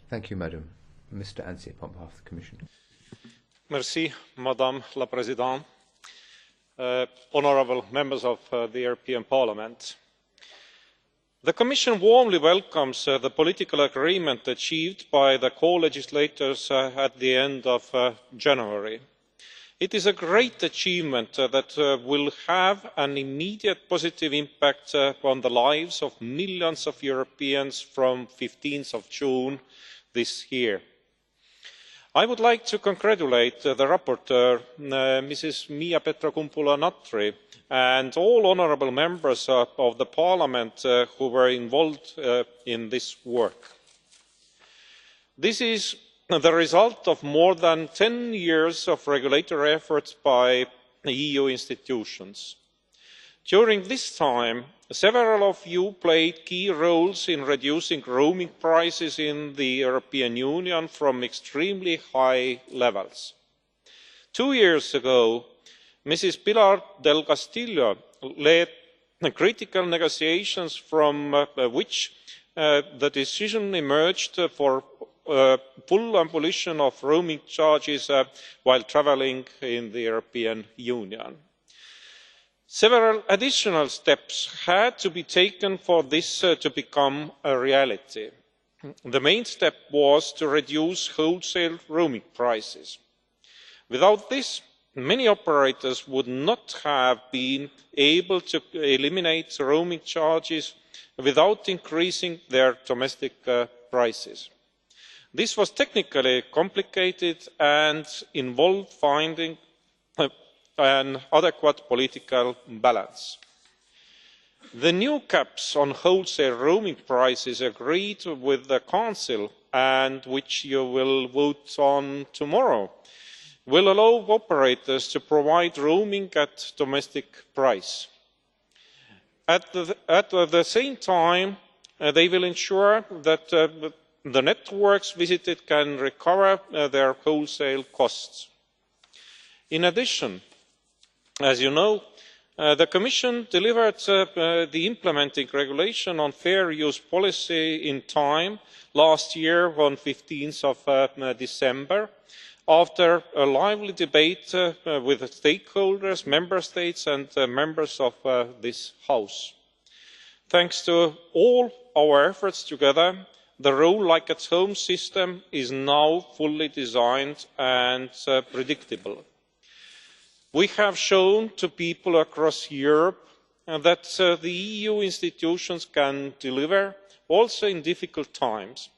Thank you, Madam. Mr. Ansip, on behalf of the Commission. Merci, Madame la Présidente. Honourable members of the European Parliament. The Commission warmly welcomes the political agreement achieved by the co-legislators at the end of January. It is a great achievement that will have an immediate positive impact on the lives of millions of Europeans from 15 June this year. I would like to congratulate the rapporteur, Mrs Miia Petra Kumpula-Natri, and all honourable members of the Parliament who were involved in this work. This is the result of more than 10 years of regulatory efforts by the EU institutions. During this time, several of you played key roles in reducing roaming prices in the European Union from extremely high levels. 2 years ago, Mrs Pilar del Castillo led critical negotiations from which the decision emerged for full abolition of roaming charges while travelling in the European Union. Several additional steps had to be taken for this to become a reality. The main step was to reduce wholesale roaming prices. Without this, many operators would not have been able to eliminate roaming charges without increasing their domestic prices. This was technically complicated and involved finding an adequate political balance. The new caps on wholesale roaming prices agreed with the Council, and which you will vote on tomorrow, will allow operators to provide roaming at domestic price. At the same time, they will ensure that the networks visited can recover their wholesale costs. In addition, as you know, the Commission delivered the implementing regulation on fair use policy in time last year on 15 December, after a lively debate with stakeholders, Member States and members of this House. Thanks to all our efforts together, the Roam Like at Home system is now fully designed and predictable. We have shown to people across Europe that the EU institutions can deliver, also in difficult times.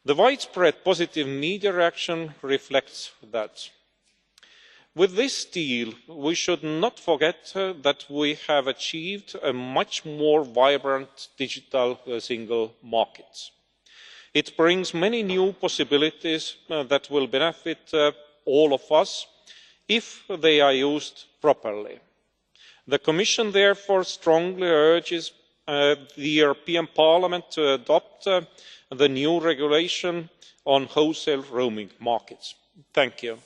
The widespread positive media reaction reflects that. With this deal, we should not forget that we have achieved a much more vibrant digital single market. It brings many new possibilities that will benefit all of us if they are used properly. The Commission therefore strongly urges the European Parliament to adopt the new regulation on wholesale roaming markets. Thank you.